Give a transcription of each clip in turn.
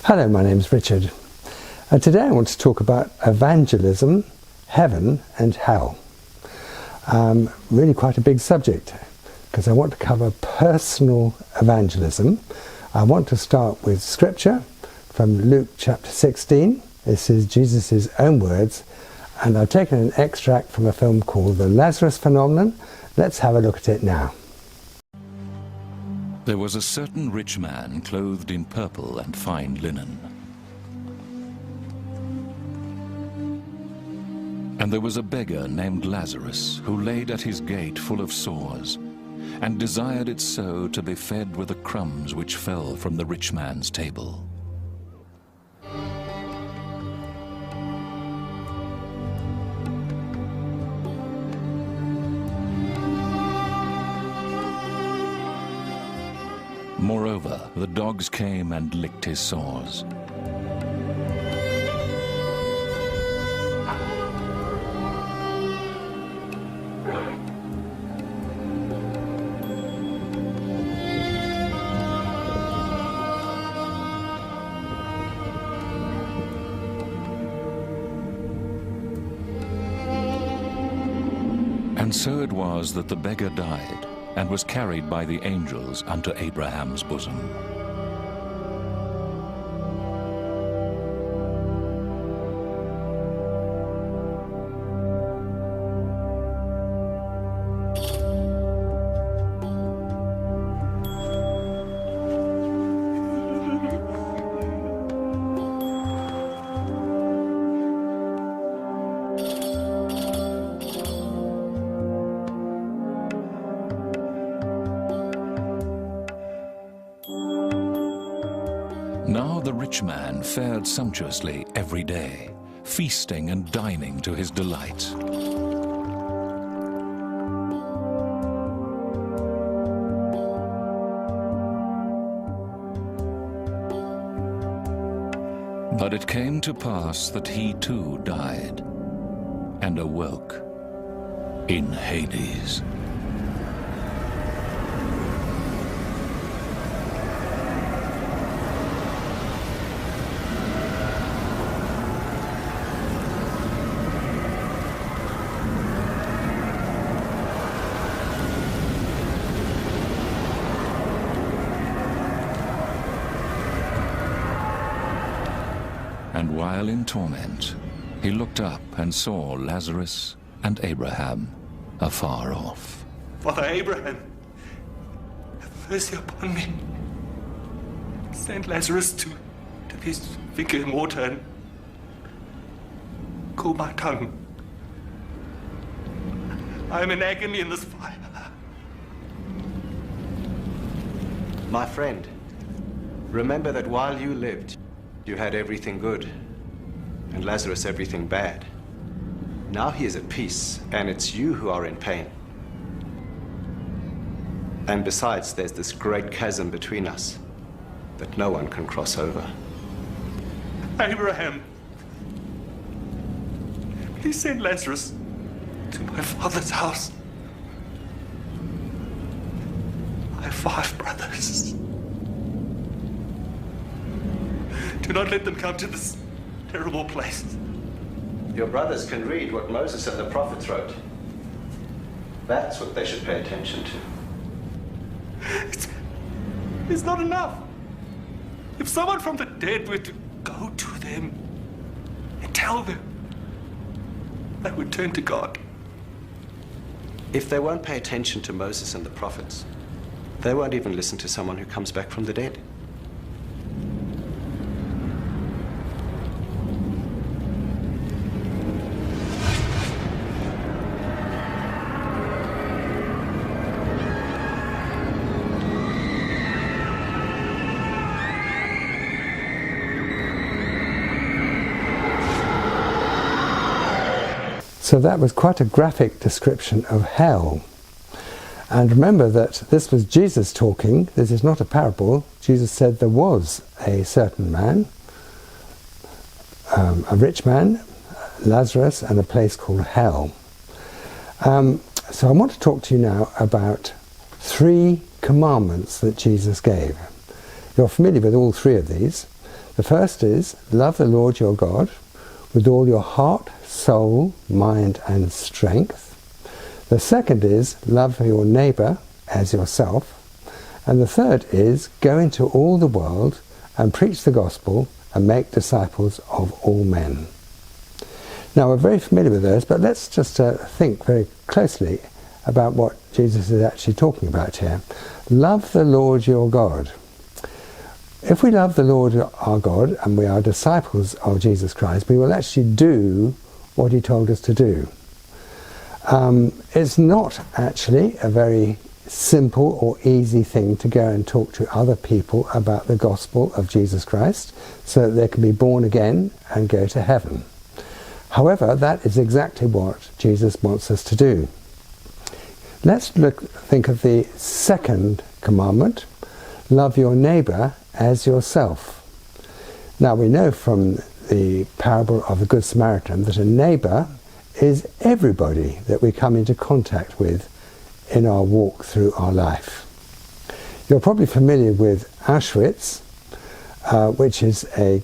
Hello, my name's Richard. Today I want to talk about evangelism, heaven and hell. Really quite a big subject because I want to cover personal evangelism. I want to start with scripture from Luke chapter 16. This is Jesus' own words, and I've taken an extract from a film called The Lazarus Phenomenon. Let's have a look at it now. There was a certain rich man clothed in purple and fine linen. And there was a beggar named Lazarus, who laid at his gate full of sores, and desired it so to be fed with the crumbs which fell from the rich man's table. Moreover, the dogs came and licked his sores. And so it was that the beggar died, and was carried by the angels unto Abraham's bosom. Now the rich man fared sumptuously every day, feasting and dining to his delight. But it came to pass that he too died, and awoke in Hades. And while in torment, he looked up and saw Lazarus and Abraham afar off. Father Abraham, have mercy upon me. Send Lazarus to this finger in water and cool my tongue. I am in agony in this fire. My friend, remember that while you lived, you had everything good, and Lazarus everything bad. Now he is at peace, and it's you who are in pain. And besides, there's this great chasm between us that no one can cross over. Abraham, please send Lazarus to my father's house. I have 5 brothers. Do not let them come to this terrible place. Your brothers can read what Moses and the prophets wrote. That's what they should pay attention to. It's not enough. If someone from the dead were to go to them and tell them, they would turn to God. If they won't pay attention to Moses and the prophets, they won't even listen to someone who comes back from the dead. So that was quite a graphic description of hell. And remember that this was Jesus talking. This is not a parable. Jesus said there was a certain man, a rich man, Lazarus, and a place called hell. So I want to talk to you now about 3 commandments that Jesus gave. You're familiar with all 3 of these. The first is, love the Lord your God with all your heart, soul, mind and strength. The second is, love your neighbour as yourself. And the third is, go into all the world and preach the gospel and make disciples of all men. Now, we're very familiar with those, but let's just think very closely about what Jesus is actually talking about here. Love the Lord your God. If we love the Lord our God and we are disciples of Jesus Christ, we will actually do what he told us to do. It's not actually a very simple or easy thing to go and talk to other people about the gospel of Jesus Christ so that they can be born again and go to heaven. However, that is exactly what Jesus wants us to do. Let's think of the second commandment, love your neighbour as yourself. Now, we know from the parable of the Good Samaritan that a neighbour is everybody that we come into contact with in our walk through our life. You're probably familiar with Auschwitz, which is a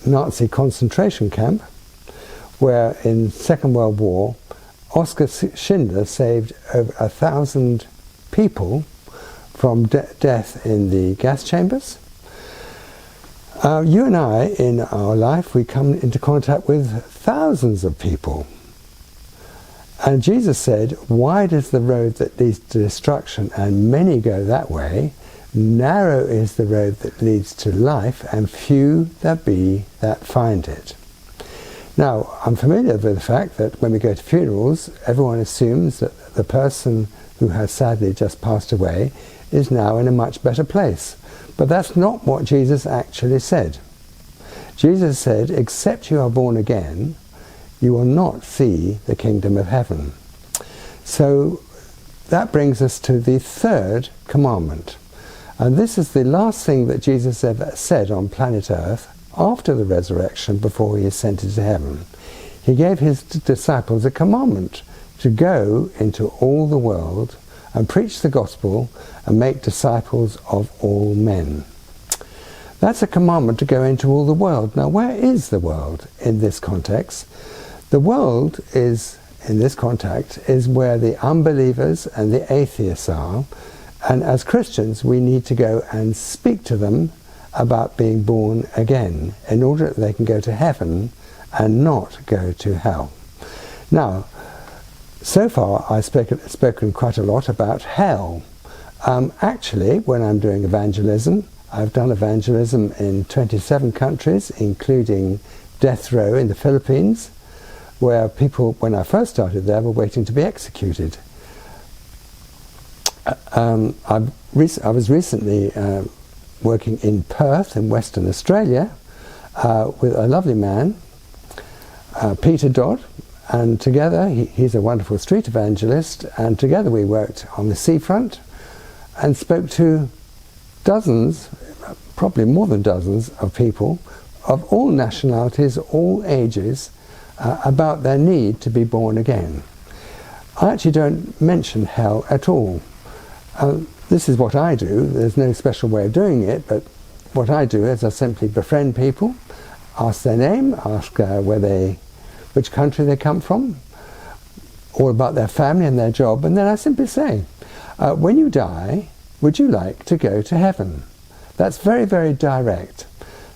Nazi concentration camp, where in the Second World War, Oskar Schindler saved over 1,000 people from death in the gas chambers. You and I, in our life, we come into contact with thousands of people. And Jesus said, wide is the road that leads to destruction, and many go that way. Narrow is the road that leads to life, and few there be that find it. Now, I'm familiar with the fact that when we go to funerals, everyone assumes that the person who has sadly just passed away is now in a much better place. But that's not what Jesus actually said. Jesus said, except you are born again, you will not see the kingdom of heaven. So that brings us to the third commandment. And this is the last thing that Jesus ever said on planet Earth after the resurrection, before he ascended to heaven. He gave his disciples a commandment to go into all the world and preach the gospel and make disciples of all men. That's a commandment to go into all the world. Now, where is the world in this context? The world is, in this context, is where the unbelievers and the atheists are, and as Christians we need to go and speak to them about being born again in order that they can go to heaven and not go to hell. Now, so far I've spoken quite a lot about hell. Actually, when I'm doing evangelism, I've done evangelism in 27 countries, including death row in the Philippines, where people, when I first started there, were waiting to be executed. I was recently working in Perth in Western Australia with a lovely man, Peter Dodd, and together, he's a wonderful street evangelist, and together we worked on the seafront and spoke to dozens, probably more than dozens of people of all nationalities, all ages, about their need to be born again. I actually don't mention hell at all. This is what I do. There's no special way of doing it, but what I do is I simply befriend people, ask their name, ask which country they come from, all about their family and their job, and then I simply say, when you die, would you like to go to heaven? That's very, very direct.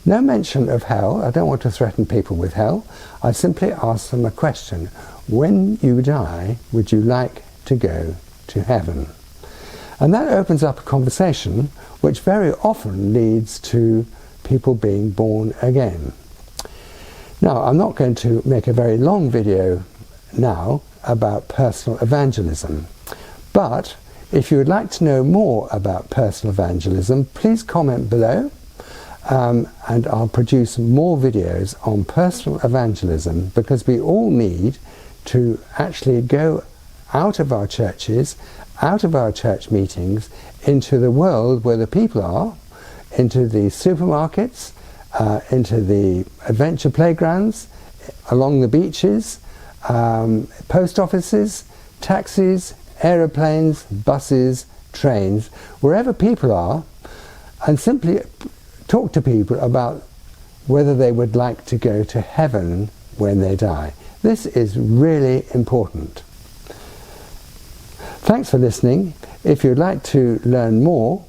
No mention of hell. I don't want to threaten people with hell. I simply ask them a question. When you die, would you like to go to heaven? And that opens up a conversation which very often leads to people being born again. Now, I'm not going to make a very long video now about personal evangelism, but if you would like to know more about personal evangelism, please comment below, and I'll produce more videos on personal evangelism, because we all need to actually go out of our churches, out of our church meetings, into the world where the people are, into the supermarkets, into the adventure playgrounds, along the beaches, post offices, taxis, aeroplanes, buses, trains, wherever people are, and simply talk to people about whether they would like to go to heaven when they die. This is really important. Thanks for listening. If you'd like to learn more,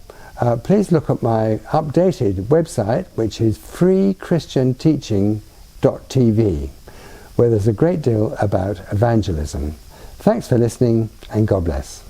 please look at my updated website, which is freechristianteaching.tv, where there's a great deal about evangelism. Thanks for listening, and God bless.